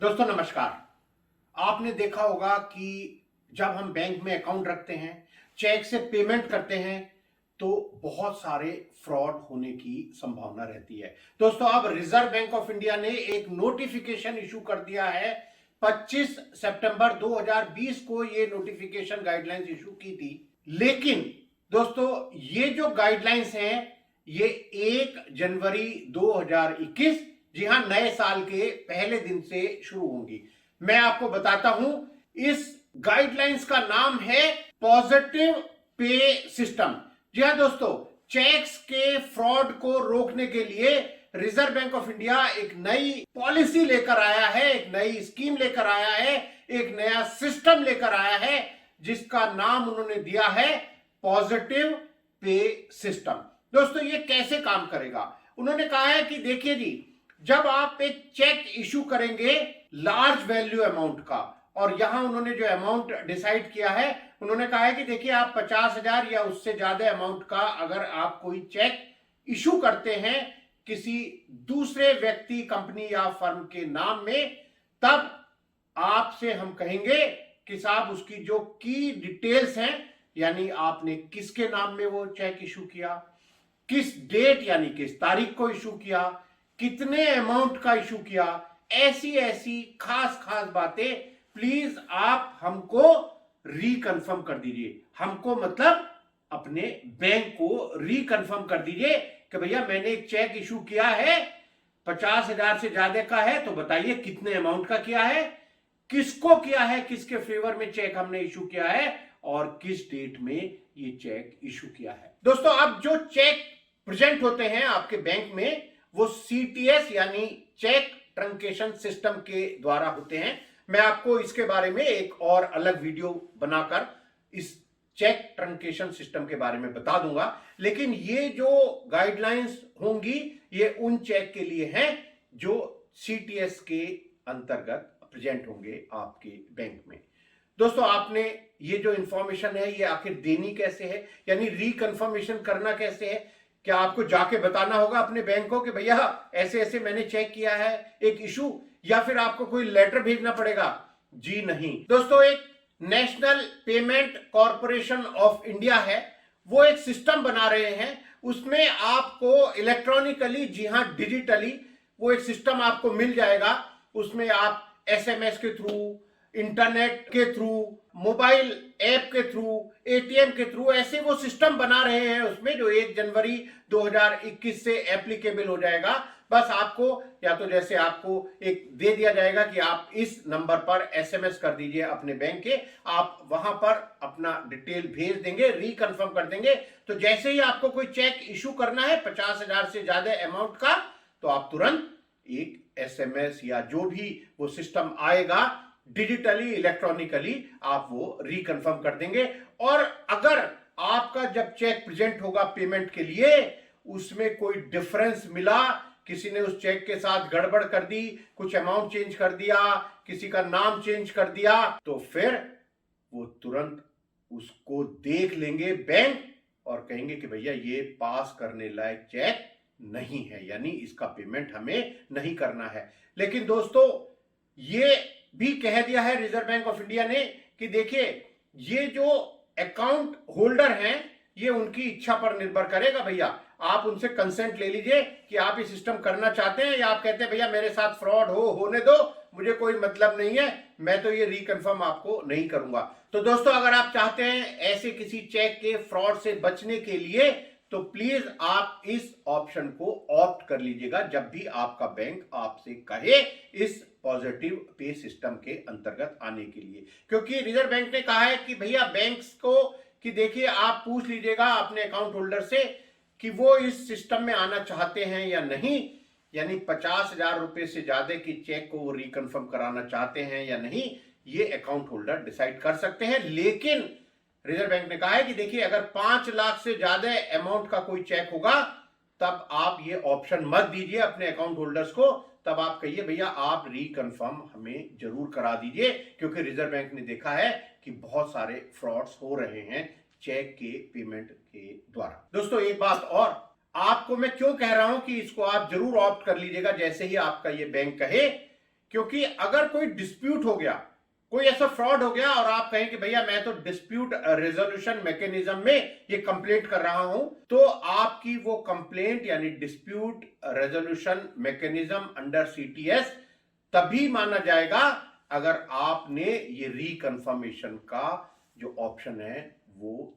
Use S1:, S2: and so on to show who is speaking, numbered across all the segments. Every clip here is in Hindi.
S1: दोस्तों नमस्कार। आपने देखा होगा कि जब हम बैंक में अकाउंट रखते हैं, चेक से पेमेंट करते हैं, तो बहुत सारे फ्रॉड होने की संभावना रहती है। दोस्तों अब रिजर्व बैंक ऑफ इंडिया ने एक नोटिफिकेशन इशू कर दिया है। 25 सितंबर 2020 को ये नोटिफिकेशन गाइडलाइंस इशू की थी। लेकिन दोस्तों ये जो गाइडलाइंस हैं ये 1 जनवरी 2021, जी हां, नए साल के पहले दिन से शुरू होंगी। मैं आपको बताता हूं, इस गाइडलाइंस का नाम है पॉजिटिव पे सिस्टम। जी हां दोस्तों, चेक्स के फ्रॉड को रोकने के लिए रिजर्व बैंक ऑफ इंडिया एक नई पॉलिसी लेकर आया है, एक नई स्कीम लेकर आया है, एक नया सिस्टम लेकर आया है, जिसका नाम उन्होंने दिया है पॉजिटिव पे सिस्टम। दोस्तों ये कैसे काम करेगा? उन्होंने कहा है कि देखिए जी, जब आप एक चेक इशू करेंगे लार्ज वैल्यू अमाउंट का, और यहां उन्होंने जो अमाउंट डिसाइड किया है, उन्होंने कहा है कि देखिए आप 50,000 या उससे ज्यादा अमाउंट का अगर आप कोई चेक इशू करते हैं किसी दूसरे व्यक्ति, कंपनी या फर्म के नाम में, तब आपसे हम कहेंगे कि साहब उसकी जो की डिटेल्स हैं, यानी आपने किसके नाम में वो चेक इशू किया, किस डेट यानी किस तारीख को इशू किया, कितने अमाउंट का इशू किया, ऐसी ऐसी खास खास बातें प्लीज आप हमको रिकंफर्म कर दीजिए। हमको मतलब अपने बैंक को रिकंफर्म कर दीजिए कि भैया मैंने एक चेक इशू किया है, 50,000 से ज्यादा का है, तो बताइए कितने अमाउंट का किया है, किसको किया है, किसके फेवर में चेक हमने इशू किया है, और किस डेट में ये चेक इशू किया है। दोस्तों अब जो चेक प्रेजेंट होते हैं आपके बैंक में, वो सीटीएस यानी चेक ट्रंकेशन सिस्टम के द्वारा होते हैं। मैं आपको इसके बारे में एक और अलग वीडियो बनाकर इस चेक ट्रंकेशन सिस्टम के बारे में बता दूंगा। लेकिन ये जो गाइडलाइंस होंगी ये उन चेक के लिए हैं जो सीटीएस के अंतर्गत प्रेजेंट होंगे आपके बैंक में। दोस्तों आपने ये जो इंफॉर्मेशन है ये आखिर देनी कैसे है, यानी रिकंफर्मेशन करना कैसे है? क्या आपको जाके बताना होगा अपने बैंक को कि भैया ऐसे ऐसे मैंने चेक किया है एक इशू, या फिर आपको कोई लेटर भेजना पड़ेगा? जी नहीं दोस्तों, एक national payment corporation of India है, वो एक सिस्टम बना रहे हैं। उसमें आपको इलेक्ट्रॉनिकली, जी हां डिजिटली, वो एक सिस्टम आपको मिल जाएगा। उसमें आप एसएमएस के थ्रू, इंटरनेट के थ्रू, मोबाइल ऐप के थ्रू, एटीएम के थ्रू, ऐसे वो सिस्टम बना रहे हैं उसमें, जो 1 जनवरी 2021 से एप्लीकेबल हो जाएगा। बस आपको या तो जैसे आपको एक दे दिया जाएगा कि आप इस नंबर पर एसएमएस कर दीजिए अपने बैंक के, आप वहां पर अपना डिटेल भेज देंगे, रिकंफर्म कर देंगे, तो जैसे ही आपको कोई चेक इशू करना है 50,000 से ज्यादा अमाउंट का, तो आप तुरंत एक एसएमएस या जो भी वो सिस्टम आएगा डिजिटली, इलेक्ट्रॉनिकली, आप वो रिकंफर्म कर देंगे। और अगर आपका जब चेक प्रेजेंट होगा पेमेंट के लिए, उसमें कोई डिफरेंस मिला, किसी ने उस चेक के साथ गड़बड़ कर दी, कुछ अमाउंट चेंज कर दिया, किसी का नाम चेंज कर दिया, तो फिर वो तुरंत उसको देख लेंगे बैंक और कहेंगे कि भैया ये पास करने लायक चेक नहीं है, यानी इसका पेमेंट हमें नहीं करना है। लेकिन दोस्तों ये भी कह दिया है रिजर्व बैंक ऑफ इंडिया ने कि देखिए ये जो अकाउंट होल्डर हैं ये उनकी इच्छा पर निर्भर करेगा। भैया आप उनसे कंसेंट ले लीजिए कि आप ये सिस्टम करना चाहते हैं, या आप कहते हैं भैया मेरे साथ फ्रॉड होने दो, मुझे कोई मतलब नहीं है, मैं तो ये रिकंफर्म आपको नहीं करूंगा। तो दोस्तों अगर आप चाहते हैं ऐसे किसी चेक के फ्रॉड से बचने के लिए, तो प्लीज आप इस ऑप्शन को ऑप्ट कर लीजिएगा जब भी आपका बैंक आपसे कहे इस पॉजिटिव पे सिस्टम के अंतर्गत आने के लिए। क्योंकि रिजर्व बैंक ने कहा है कि भैया बैंक्स को कि देखिए आप पूछ लीजिएगा अपने अकाउंट होल्डर से कि वो इस सिस्टम में आना चाहते हैं या नहीं, यानी 50,000 रुपए से ज्यादा की चेक को वो रिकंफर्म कराना चाहते हैं या नहीं, ये अकाउंट होल्डर डिसाइड कर सकते हैं। लेकिन रिजर्व बैंक ने कहा है कि देखिए अगर 5 लाख से ज्यादा अमाउंट का कोई चेक होगा, तब आप ये ऑप्शन मत दीजिए अपने अकाउंट होल्डर्स को, तब आप कहिए भैया आप रिकंफर्म हमें जरूर करा दीजिए, क्योंकि रिजर्व बैंक ने देखा है कि बहुत सारे फ्रॉड्स हो रहे हैं चेक के पेमेंट के द्वारा। दोस्तों एक बात और, आपको मैं क्यों कह रहा हूं कि इसको आप जरूर ऑप्ट कर लीजिएगा जैसे ही आपका ये बैंक कहे क्योंकि अगर कोई डिस्प्यूट हो गया, कोई ऐसा फ्रॉड हो गया और आप कहें कि भैया मैं तो डिस्प्यूट रेजोल्यूशन मैकेनिज्म में ये कंप्लेंट कर रहा हूं, तो आपकी वो कंप्लेंट यानी dispute resolution mechanism under CTS तभी माना जाएगा अगर आपने ये रिकन्फर्मेशन का जो ऑप्शन है वो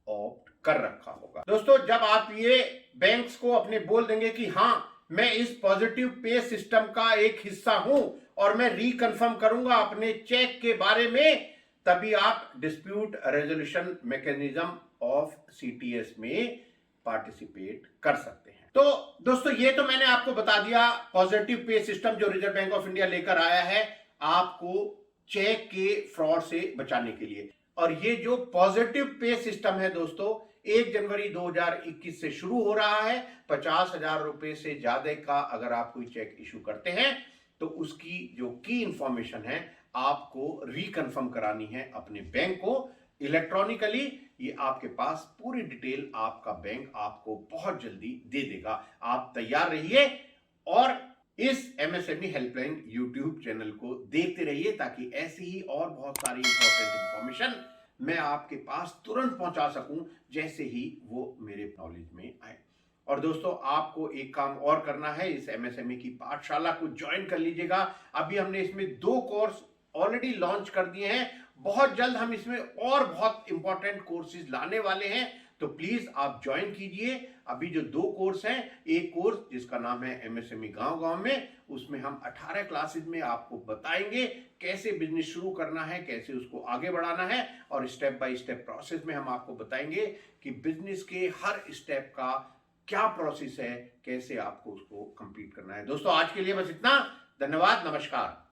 S1: ऑप्ट कर रखा होगा। दोस्तों, जब आप ये बैंक्स को अपने बोल देंगे कि हां मैं इस पॉजिटिव पे सिस्टम का एक हिस्सा हूं और मैं रिकन्फर्म करूंगा अपने चेक के बारे में, तभी आप dispute resolution mechanism of CTS में पार्टिसिपेट कर सकते हैं। तो दोस्तों, ये तो मैंने आपको बता दिया पॉजिटिव पे सिस्टम जो रिजर्व बैंक ऑफ इंडिया लेकर आया है आपको चेक के फ्रॉड से बचाने के लिए। और ये जो पॉजिटिव पे सिस्टम है दोस्तों, 1 जनवरी 2021 से शुरू हो रहा है। 50,000 रुपए से ज्यादा का अगर आप कोई चेक इशू करते हैं तो उसकी जो की इंफॉर्मेशन है आपको रिकन्फर्म करानी है अपने बैंक को इलेक्ट्रॉनिकली। ये आपके पास पूरी डिटेल आपका बैंक आपको बहुत जल्दी दे देगा। आप तैयार रहिए और इस एमएसएमई हेल्पलाइन यूट्यूब चैनल को देखते रहिए ताकि ऐसी ही और बहुत सारी इंपॉर्टेंट इंफॉर्मेशन मैं आपके पास तुरंत पहुंचा सकूं जैसे ही वो मेरे नॉलेज में आए। और दोस्तों, आपको एक काम और करना है, इस एमएसएमई की पाठशाला को ज्वाइन कर लीजिएगा। अभी हमने इसमें 2 कोर्स ऑलरेडी लॉन्च कर दिए हैं। बहुत जल्द हम इसमें और बहुत इंपॉर्टेंट कोर्सेज लाने वाले हैं, तो प्लीज आप ज्वाइन कीजिए। अभी जो 2 कोर्स हैं, एक कोर्स जिसका नाम है एमएसएमई गांव गांव में, उसमें हम 18 क्लासेज में आपको बताएंगे कैसे बिजनेस शुरू करना है, कैसे उसको आगे बढ़ाना है, और स्टेप बाय स्टेप प्रोसेस में हम आपको बताएंगे कि बिजनेस के हर स्टेप का क्या प्रोसेस है, कैसे आपको उसको कंप्लीट करना है। दोस्तों, आज के लिए बस इतना। धन्यवाद, नमस्कार।